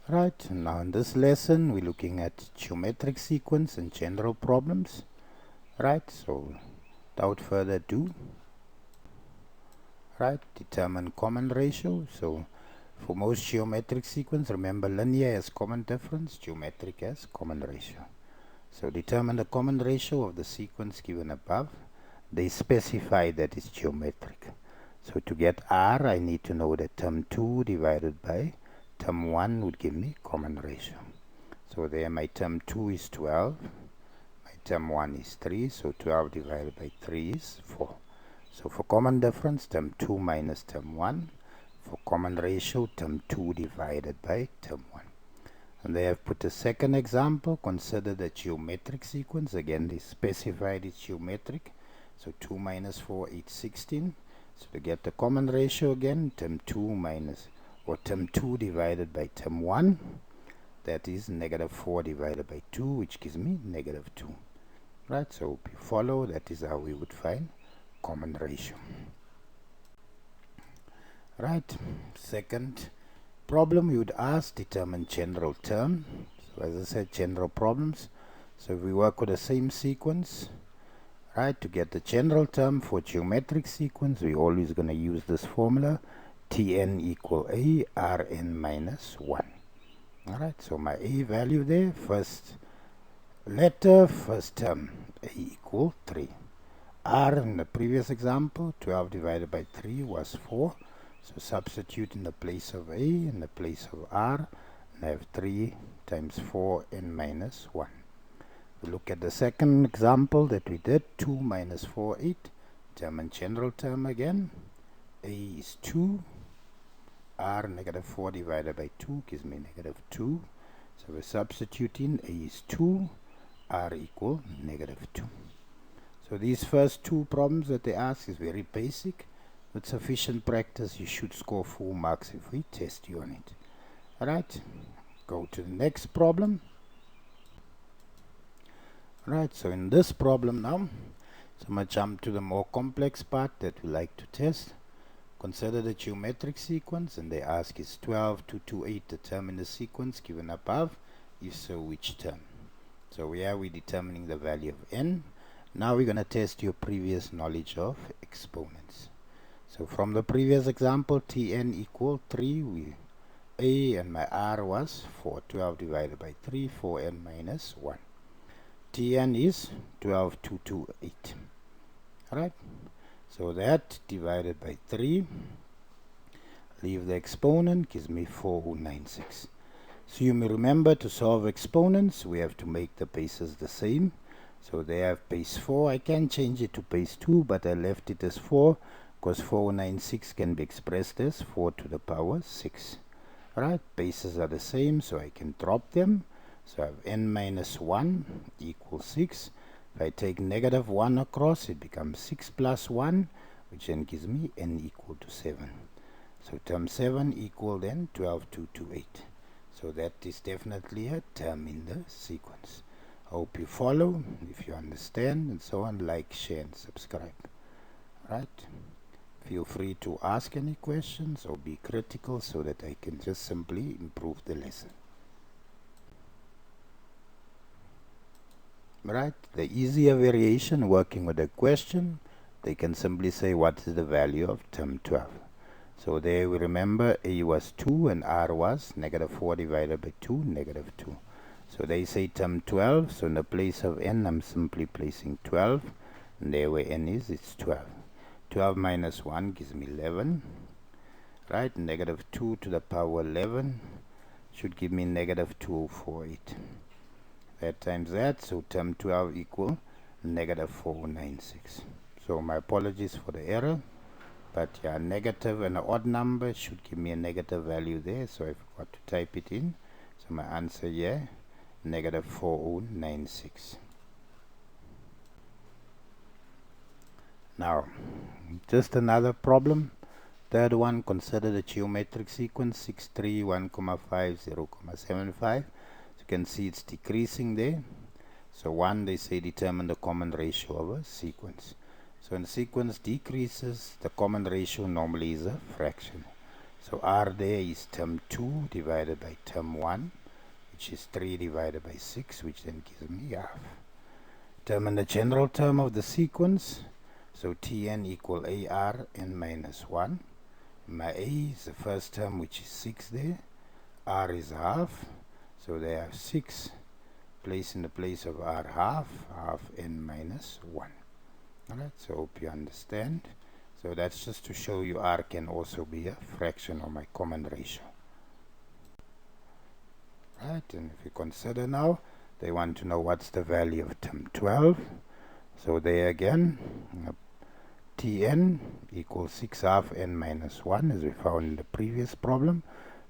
Right, now in this lesson we're looking at geometric sequence and general problems. Right, so without further ado, right, determine common ratio. So for most geometric sequence, remember linear has common difference, geometric has common ratio. So determine the common ratio of the sequence given above. They specify that it's geometric. So to get R, I need to know that term 2 divided by term 1 would give me common ratio. So there my term 2 is 12, my term 1 is 3, so 12 divided by 3 is 4. So for common difference, term 2 minus term 1. For common ratio, term 2 divided by term 1. And they have put a second example. Consider the geometric sequence. Again, they specified it's geometric. So 2 minus 4 is 16. So to get the common ratio again, term 2 minus, or term 2 divided by term 1. That is negative 4 divided by 2, which gives me negative 2. Right, so if you follow, that is how we would find common ratio. Right, second problem we would ask, determine general term. So as I said, general problems. So if we work with the same sequence, right, to get the general term for geometric sequence, we're always going to use this formula, Tn equal A, Rn minus 1. Alright, so my A value there, first letter, first term, A equal 3. R in the previous example, 12 divided by 3 was 4. So substitute in the place of A, in the place of R, and I have 3 times 4n minus 1. We look at the second example that we did, 2 minus 4, 8. Determine general term again. A is 2. R negative 4 divided by 2 gives me negative 2. So we substitute in A is 2, R equal negative 2. So these first two problems that they ask is very basic. With sufficient practice, you should score full marks if we test you on it. Alright, go to the next problem. Alright, so in this problem now, so I'm going to jump to the more complex part that we like to test. Consider the geometric sequence, and they ask is 12 to 28 the term in the sequence given above? If so, which term? So here we're determining the value of n. Now we're going to test your previous knowledge of exponents. So from the previous example, Tn equal 3, A and my R was 4. 12 divided by 3, 4n minus 1. Tn is 12 to 28. Alright, so that divided by 3, leave the exponent, gives me 4096. So you may remember, to solve exponents, we have to make the bases the same. So they have base 4. I can change it to base 2, but I left it as 4 because 496 can be expressed as 4 to the power 6. Right, bases are the same, so I can drop them. So I have n minus 1 equals 6. If I take negative 1 across, it becomes 6 plus 1, which then gives me n equal to 7. So term 7 equal then 12 to 28. So that is definitely a term in the sequence. Hope you follow. If you understand and so on, like, share and subscribe. Right? Feel free to ask any questions or be critical so that I can just simply improve the lesson. Right? The easier variation working with a question, they can simply say what is the value of term 12. So there we remember A was 2 and R was negative 4 divided by 2, negative 2. So they say term 12, so in the place of n, I'm simply placing 12. And there where n is, it's 12. 12 minus 1 gives me 11. Right, negative 2 to the power 11 should give me negative 2048. That times that, so term 12 equal negative 496. So my apologies for the error. But yeah, negative and an odd number should give me a negative value there, so I forgot to type it in. So my answer here, negative 4096. Now, just another problem. Third one, consider the geometric sequence 6, 3, 1,5, 0,75. So you can see it's decreasing there. So 1, they say determine the common ratio of a sequence. So when the sequence decreases, the common ratio normally is a fraction. So r there is term 2 divided by term 1, which is 3 divided by 6, which then gives me half. Determine the general term of the sequence. So Tn equal AR n minus 1. My A is the first term, which is 6 there. R is half. So they have 6. Place in the place of R half n minus 1. Alright, so hope you understand. So that's just to show you R can also be a fraction or my common ratio. Right, and if you consider now, they want to know what's the value of term 12. So there again, Tn equals 6 half n minus 1 as we found in the previous problem.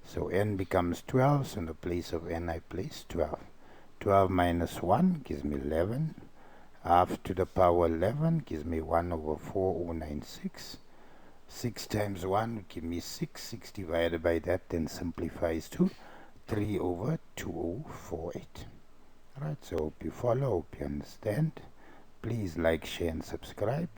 So n becomes 12, so in the place of n I place 12. 12 minus 1 gives me 11. Half to the power 11 gives me 1 over 4096. 6 times 1 would give me 6. 6 divided by that then simplifies to 3 over 2048. Alright, so hope you follow, hope you understand. Please like, share and subscribe.